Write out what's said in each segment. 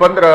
15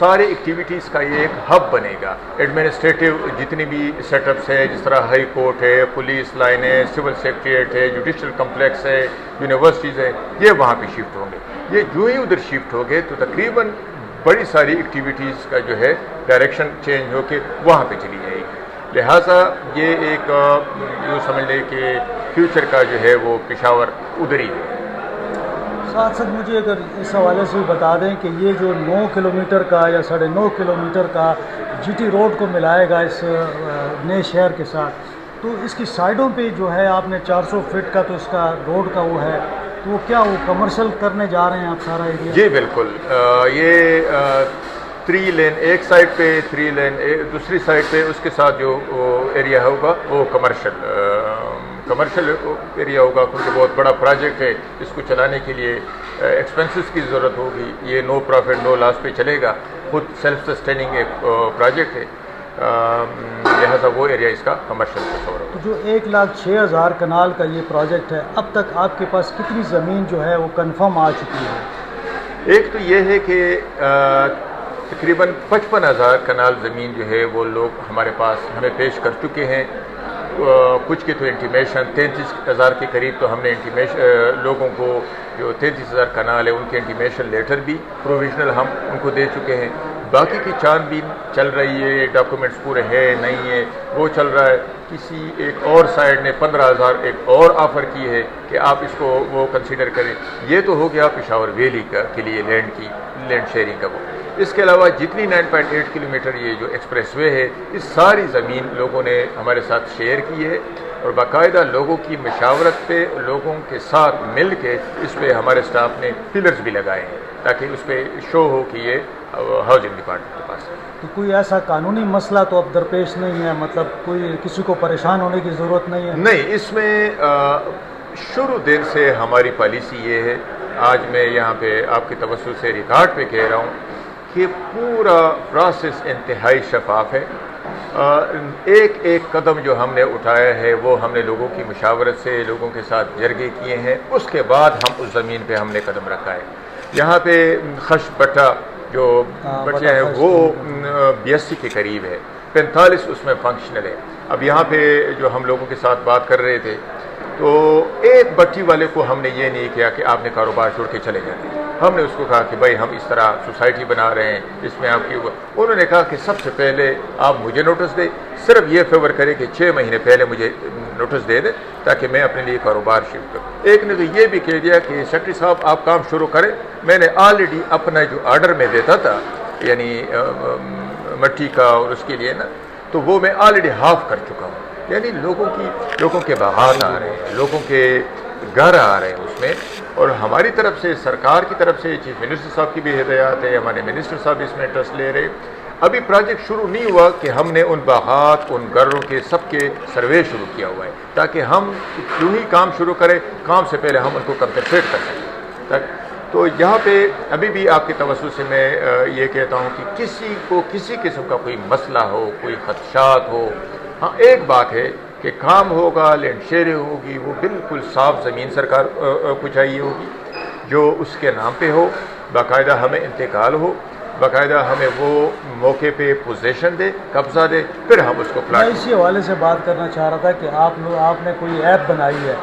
سارے ایکٹیویٹیز کا یہ ایک ہب بنے گا. ایڈمنسٹریٹو جتنی بھی سیٹ اپس ہے، جس طرح ہائی کورٹ ہے، پولیس لائن ہے، سول سیکریٹریٹ ہے، جوڈیشل کمپلیکس ہے، یونیورسٹیز ہے، یہ وہاں پہ شفٹ ہوں گے. یہ جو ہی ادھر شفٹ ہو گئے تو تقریباً بڑی ساری ایکٹیویٹیز کا جو ہے ڈائریکشن چینج ہو کے وہاں پہ چلی جائے گی. لہٰذا یہ ایک یوں سمجھ لیں کہ فیوچر کا جو ہے وہ پشاور ادھر ہی ہے. ساتھ ساتھ مجھے اگر اس حوالے سے بتا دیں کہ یہ جو 9 کلومیٹر کا یا 9.5 کلومیٹر کا جی ٹی روڈ کو ملائے گا اس نئے شہر کے ساتھ، تو اس کی سائڈوں پہ جو ہے آپ نے 400 فٹ کا تو اس کا روڈ کا وہ ہے، تو وہ کیا وہ کمرشل کرنے جا رہے ہیں آپ سارا ایریا؟ جی بالکل. یہ 3 لین ایک سائڈ پہ، 3 لین دوسری سائڈ پہ، اس کے ساتھ جو ایریا ہوگا وہ کمرشل ایریا ہوگا، کیونکہ بہت بڑا پروجیکٹ ہے. اس کو چلانے کے لیے ایکسپنسز کی ضرورت ہوگی. یہ نو پروفٹ نو لاس پہ چلے گا، خود سیلف سسٹیننگ ایک پروجیکٹ ہے. لہٰذا وہ ایریا اس کا کمرشل تصور ہوگا. تو جو 1,06,000 کنال کا یہ پروجیکٹ ہے، اب تک آپ کے پاس کتنی زمین جو ہے وہ کنفرم آ چکی ہے؟ ایک تو یہ ہے کہ تقریباً 55,000 کنال زمین جو ہے وہ لوگ ہمارے پاس ہمیں پیش کر چکے ہیں. کچھ کی تو انٹیمیشن 33,000 کے قریب تو ہم نے لوگوں کو جو 33,000 کنال ہے ان کے انٹیمیشن لیٹر بھی پروویژنل ہم ان کو دے چکے ہیں. باقی کی چھان بین چل رہی ہے، ڈاکومنٹس پورے ہے نہیں ہے وہ چل رہا ہے. کسی ایک اور سائڈ نے 15,000 ایک اور آفر کی ہے کہ آپ اس کو وہ کنسیڈر کریں. یہ تو ہو گیا پشاور ویلی کے لیے لینڈ شیئرنگ کا. وہ اس کے علاوہ جتنی 9.8 کلومیٹر یہ جو ایکسپریس وے ہے، اس ساری زمین لوگوں نے ہمارے ساتھ شیئر کی ہے، اور باقاعدہ لوگوں کی مشاورت پہ لوگوں کے ساتھ مل کے اس پہ ہمارے سٹاف نے پلرز بھی لگائے ہیں تاکہ اس پہ شو ہو کہ یہ ہاؤسنگ ڈپارٹمنٹ کے پاس ہے. تو کوئی ایسا قانونی مسئلہ تو اب درپیش نہیں ہے، مطلب کوئی کسی کو پریشان ہونے کی ضرورت نہیں ہے؟ نہیں، اس میں شروع دن سے ہماری پالیسی یہ ہے. آج میں یہاں پہ آپ کی توسط سے ریکارڈ پہ کہہ رہا ہوں کہ پورا پروسیس انتہائی شفاف ہے. ایک ایک قدم جو ہم نے اٹھایا ہے وہ ہم نے لوگوں کی مشاورت سے لوگوں کے ساتھ جرگے کیے ہیں. اس کے بعد ہم اس زمین پہ ہم نے قدم رکھا ہے. یہاں پہ خش بٹا جو بٹیا ہے وہ 82 کے قریب ہے، 45 اس میں فنکشنل ہے. اب یہاں پہ جو ہم لوگوں کے ساتھ بات کر رہے تھے تو ایک بٹی والے کو ہم نے یہ نہیں کیا کہ آپ نے کاروبار چھوڑ کے چلے جائیں. ہم نے اس کو کہا کہ بھائی ہم اس طرح سوسائٹی بنا رہے ہیں، اس میں آپ کی. انہوں نے کہا کہ سب سے پہلے آپ مجھے نوٹس دیں، صرف یہ فیور کریں کہ 6 مہینے پہلے مجھے نوٹس دے دیں تاکہ میں اپنے لیے کاروبار شفٹ کروں. ایک نے تو یہ بھی کہہ دیا کہ سیکرٹری صاحب آپ کام شروع کریں. میں نے آلریڈی اپنا جو آرڈر میں دیتا تھا یعنی مٹی کا اور اس کے لیے نا، تو وہ میں آلریڈی ہاف کر چکا ہوں. یعنی لوگوں کے باغات آ رہے ہیں، لوگوں کے گھر آ رہے ہیں اس میں. اور ہماری طرف سے سرکار کی طرف سے چیف منسٹر صاحب کی بھی ہدایات ہے، ہمارے منسٹر صاحب اس میں انٹرسٹ لے رہے. ابھی پروجیکٹ شروع نہیں ہوا کہ ہم نے ان باغات ان گھروں کے سب کے سروے شروع کیا ہوا ہے تاکہ ہم جو ہی کام شروع کریں کام سے پہلے ہم ان کو کمپنسیٹ کر سکیں. تو یہاں پہ ابھی بھی آپ کے توسط سے میں یہ کہتا ہوں کہ کسی کو کسی قسم کا کوئی مسئلہ ہو، کوئی خدشات ہو، ہاں ایک بات ہے کہ کام ہوگا، لینڈ شیئرنگ ہوگی، وہ بالکل صاف زمین سرکار کو چاہیے ہوگی جو اس کے نام پہ ہو، باقاعدہ ہمیں انتقال ہو، باقاعدہ ہمیں وہ موقع پہ پوزیشن دے، قبضہ دے، پھر ہم اس کو پلاٹ. میں اسی حوالے سے بات کرنا چاہ رہا تھا کہ آپ نے کوئی ایپ بنائی ہے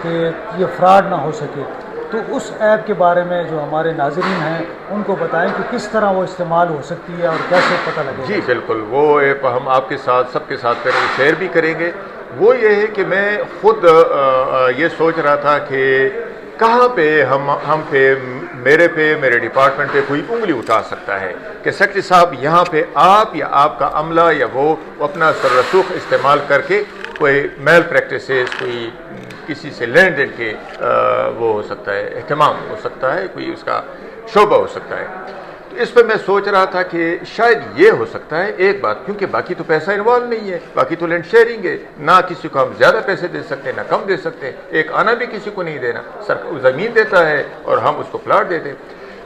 کہ یہ فراڈ نہ ہو سکے، تو اس ایپ کے بارے میں جو ہمارے ناظرین ہیں ان کو بتائیں کہ کس طرح وہ استعمال ہو سکتی ہے اور کیسے پتہ لگے. جی بالکل، وہ ایپ ہم آپ کے ساتھ سب کے ساتھ پھر شیئر بھی کریں گے. وہ یہ ہے کہ میں خود یہ سوچ رہا تھا کہ کہاں پہ ہم پہ میرے ڈپارٹمنٹ پہ کوئی انگلی اٹھا سکتا ہے کہ سیکرٹری صاحب یہاں پہ آپ یا آپ کا عملہ یا وہ اپنا سر رسوخ استعمال کر کے کوئی میل پریکٹسز، کوئی کسی سے لین دین کے وہ ہو سکتا ہے، اہتمام ہو سکتا ہے، کوئی اس کا شعبہ ہو سکتا ہے. تو اس پہ میں سوچ رہا تھا کہ شاید یہ ہو سکتا ہے ایک بات، کیونکہ باقی تو پیسہ انوالو نہیں ہے، باقی تو لینڈ شیئرنگ ہے، نہ کسی کو ہم زیادہ پیسے دے سکتے نہ کم دے سکتے، ایک آنا بھی کسی کو نہیں دینا، زمین دیتا ہے اور ہم اس کو پلاٹ دیتے.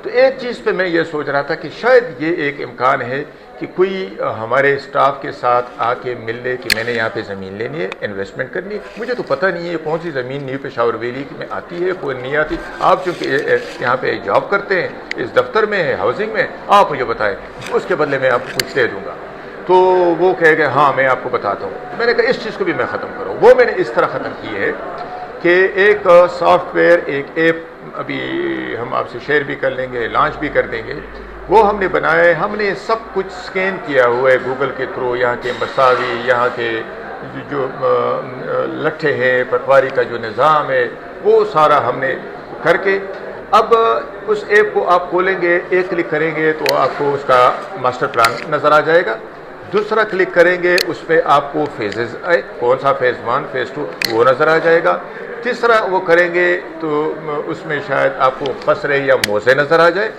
تو ایک چیز پہ میں یہ سوچ رہا تھا کہ شاید یہ ایک امکان ہے کہ کوئی ہمارے اسٹاف کے ساتھ آ کے مل لے کہ میں نے یہاں پہ زمین لینی ہے، انویسٹمنٹ کرنی ہے، مجھے تو پتہ نہیں ہے یہ کون سی زمین نیو پشاور ویلی میں آتی ہے، کوئی نہیں آتی، آپ چونکہ یہاں پہ جاب کرتے ہیں، اس دفتر میں ہے، ہاؤسنگ میں، آپ مجھے بتائیں، اس کے بدلے میں آپ کو کچھ دے دوں گا۔ تو وہ کہے گا ہاں میں آپ کو بتاتا ہوں۔ میں نے کہا اس چیز کو بھی میں ختم کروں۔ وہ میں نے اس طرح ختم کی ہے کہ ایک سافٹ ویئر، ایک ایپ ابھی ہم آپ سے شیئر بھی کر لیں گے، لانچ بھی کر دیں گے، وہ ہم نے بنایا ہے۔ ہم نے سب کچھ سکین کیا ہوا ہے گوگل کے تھرو، یہاں کے مساوی، یہاں کے جو لٹھے ہیں، پٹواری کا جو نظام ہے، وہ سارا ہم نے کر کے اب اس ایپ کو آپ کھولیں گے، ایک کلک کریں گے تو آپ کو اس کا ماسٹر پلان نظر آ جائے گا، دوسرا کلک کریں گے اس پہ آپ کو فیزز آئے، کون سا فیز 1 فیز 2 وہ نظر آ جائے گا، تیسرا وہ کریں گے تو اس میں شاید آپ کو قصرے یا موزے نظر آ جائے۔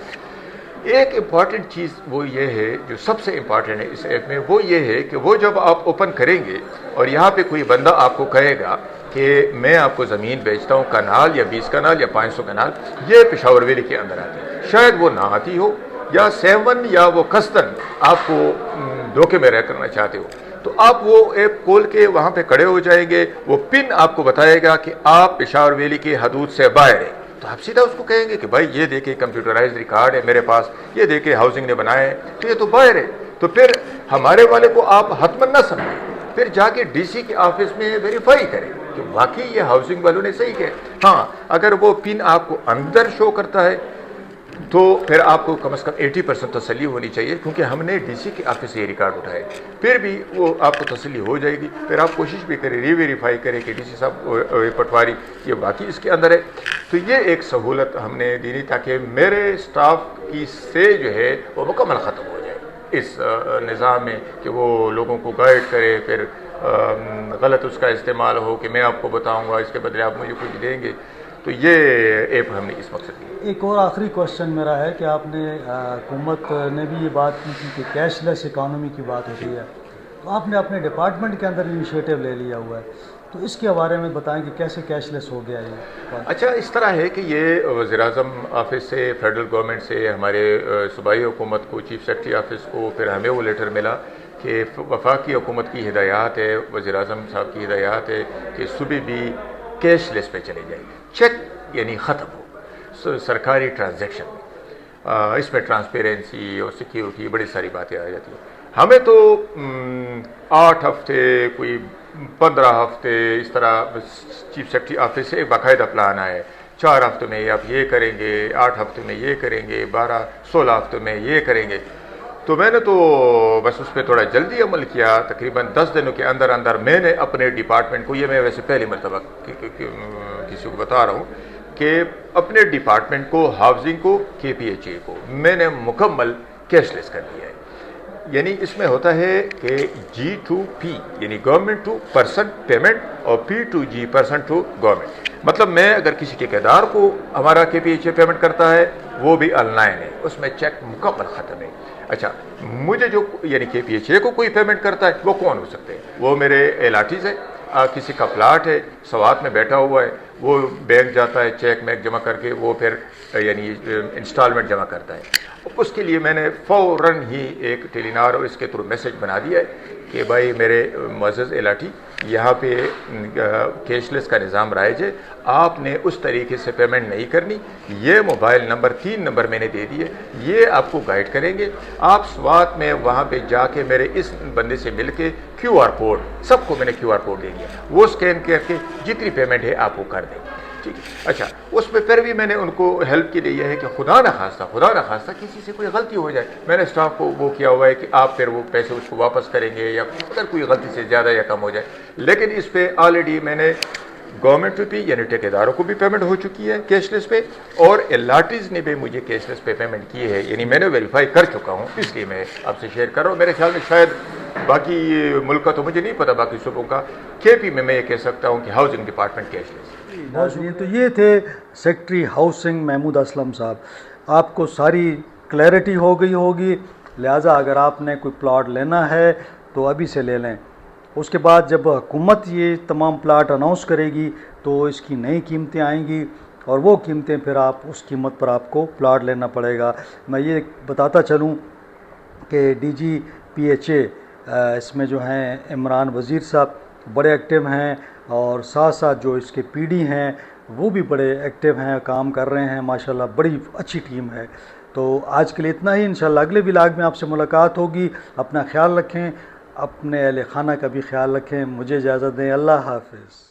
ایک امپورٹنٹ چیز وہ یہ ہے جو سب سے امپورٹنٹ ہے اس ایپ میں، وہ یہ ہے کہ وہ جب آپ اوپن کریں گے اور یہاں پہ کوئی بندہ آپ کو کہے گا کہ میں آپ کو زمین بیچتا ہوں، کنال یا 20 کنال یا 500 کنال، یہ پشاور ویلی کے اندر آتی ہے، شاید وہ نہ آتی ہو یا 7 یا وہ قصداً آپ کو دھوکے میں رہ کرنا چاہتے ہو، تو آپ وہ ایپ کھول کے وہاں پہ کھڑے ہو جائیں گے، وہ پن آپ کو بتائے گا کہ آپ پشاور ویلی کی حدود سے باہر ہیں، تو آپ سیدھا اس کو کہیں گے کہ بھائی یہ دیکھیں کمپیوٹرائز ریکارڈ ہے میرے پاس، یہ دیکھیں ہاؤسنگ نے بنایا ہے، تو یہ تو باہر ہے، تو پھر ہمارے والے کو آپ حتماً نہ سمجھیں، پھر جا کے ڈی سی کے آفس میں ویریفائی کریں کہ واقعی یہ ہاؤسنگ والوں نے صحیح کہا۔ ہاں اگر وہ پن آپ کو اندر شو کرتا ہے تو پھر آپ کو کم از کم 80% تسلی ہونی چاہیے، کیونکہ ہم نے ڈی سی کے آفس سے یہ ریکارڈ اٹھائے، پھر بھی وہ آپ کو تسلی ہو جائے گی، پھر آپ کوشش بھی کریں ری ویریفائی کریں کہ ڈی سی صاحب پٹواری یہ واقعی اس کے اندر ہے۔ تو یہ ایک سہولت ہم نے دینی تاکہ میرے اسٹاف کی سے جو ہے وہ مکمل ختم ہو جائے اس نظام میں کہ وہ لوگوں کو گائیڈ کرے، پھر غلط اس کا استعمال ہو کہ میں آپ کو بتاؤں گا اس کے بدلے آپ مجھے کچھ دیں گے، تو یہ ایپ ہم نے اس مقصد کی۔ ایک اور آخری کوشچن میرا ہے کہ آپ نے حکومت نے بھی یہ بات کی تھی کہ کیش لیس اکانومی کی بات ہوتی ہے، تو آپ نے اپنے ڈپارٹمنٹ کے اندر انیشیٹو لے لیا ہوا ہے، تو اس کے بارے میں بتائیں کہ کیسے کیش لیس ہو گیا یہ؟ اچھا اس طرح ہے کہ یہ وزیر اعظم آفس سے، فیڈرل گورنمنٹ سے، ہمارے صوبائی حکومت کو، چیف سیکرٹری آفس کو، پھر ہمیں وہ لیٹر ملا کہ وفاقی حکومت کی ہدایات ہے، وزیر اعظم صاحب کی ہدایات ہے کہ صبح بھی کیش لیس پہ چلے جائیں، چیک یعنی ختم ہو سرکاری ٹرانزیکشن میں، اس میں ٹرانسپیرنسی اور سیکیورٹی بڑی ساری باتیں آ جاتی ہیں۔ ہمیں تو 8 ہفتے، کوئی 15 ہفتے اس طرح چیف سیکرٹری آفس سے ایک باقاعدہ پلان آیا ہے، 4 ہفتوں میں آپ یہ کریں گے، 8 ہفتوں میں یہ کریں گے، 16 ہفتوں میں یہ کریں گے، تو میں نے تو بس اس پہ تھوڑا جلدی عمل کیا، تقریباً 10 دنوں کے اندر اندر میں نے اپنے ڈپارٹمنٹ کو، یہ میں ویسے پہلی مرتبہ کسی کو بتا رہا ہوں کہ اپنے ڈپارٹمنٹ کو، ہاؤسنگ کو، کے پی ایچ اے کو میں نے مکمل کیش لیس کر دیا ہے۔ یعنی اس میں ہوتا ہے کہ جی ٹو پی یعنی گورنمنٹ ٹو پرسن پیمنٹ اور P to G person to government, مطلب میں اگر کسی ٹھیکیدار کو ہمارا کے پی ایچ اے پیمنٹ کرتا ہے وہ بھی آن لائن ہے، اس میں چیک مکمل ختم ہے۔ اچھا مجھے جو یعنی کے پی ایچ اے کو کوئی پیمنٹ کرتا ہے وہ کون ہو سکتے ہیں؟ وہ میرے الاٹیز ہے، کسی کا پلاٹ ہے سوات میں بیٹھا ہوا ہے، وہ بینک جاتا ہے، چیک میک جمع کر کے وہ پھر یعنی انسٹالمنٹ جمع کرتا ہے، اس کے لیے میں نے فوراً ہی ایک ٹیلینار اور اس کے تھرو میسج بنا دیا ہے کہ بھائی میرے معزز الاٹی یہاں پہ کیش لیس کا نظام رائج ہے، آپ نے اس طریقے سے پیمنٹ نہیں کرنی، یہ موبائل نمبر 3 نمبر میں نے دے دیے، یہ آپ کو گائیڈ کریں گے، آپ سوات میں وہاں پہ جا کے میرے اس بندے سے مل کے کیو آر کوڈ، سب کو میں نے کیو آر کوڈ دے دیا، وہ اسکین کر کے جتنی پیمنٹ ہے آپ کو کر دیں، ٹھیک ہے۔ اچھا اس میں پھر بھی میں نے ان کو ہیلپ کے لیے یہ ہے کہ خدا نہ خواستہ کسی سے کوئی غلطی ہو جائے، میں نے اسٹاف کو وہ کیا ہوا ہے کہ آپ پھر وہ پیسے اس کو واپس کریں گے یا اگر کوئی غلطی سے زیادہ یا کم ہو جائے، لیکن اس پہ آلریڈی میں نے گورنمنٹ ٹو پی یعنی ٹھیکیداروں کو بھی پیمنٹ ہو چکی ہے کیش لیس پہ، اور الاٹیز نے بھی مجھے کیش لیس پہ پیمنٹ کی ہے، یعنی میں نے ویریفائی کر چکا ہوں، اس لیے میں آپ سے شیئر کر رہا ہوں۔ میرے خیال میں شاید باقی ملک کا تو مجھے نہیں پتا، باقی صوبوں کا، کے پی میں یہ کہہ سکتا ہوں کہ ہاؤسنگ ڈپارٹمنٹ کیش لیس۔ ناظرین تو یہ تھے سیکرٹری ہاؤسنگ محمود اسلم صاحب، آپ کو ساری کلیئرٹی ہو گئی ہوگی، لہٰذا اگر آپ نے کوئی پلاٹ لینا ہے تو ابھی سے لے لیں، اس کے بعد جب حکومت یہ تمام پلاٹ اناؤنس کرے گی تو اس کی نئی قیمتیں آئیں گی، اور وہ قیمتیں پھر آپ اس قیمت پر آپ کو پلاٹ لینا پڑے گا۔ میں یہ بتاتا چلوں کہ D G P H A اس میں جو ہیں عمران وزیر صاحب بڑے ایکٹیو ہیں، اور ساتھ ساتھ جو اس کے پی ڈی ہیں وہ بھی بڑے ایکٹیو ہیں، کام کر رہے ہیں ماشاءاللہ، بڑی اچھی ٹیم ہے۔ تو آج کے لیے اتنا ہی، انشاءاللہ اگلے ولاگ میں آپ سے ملاقات ہوگی۔ اپنا خیال رکھیں، اپنے اہل خانہ کا بھی خیال رکھیں۔ مجھے اجازت دیں، اللہ حافظ۔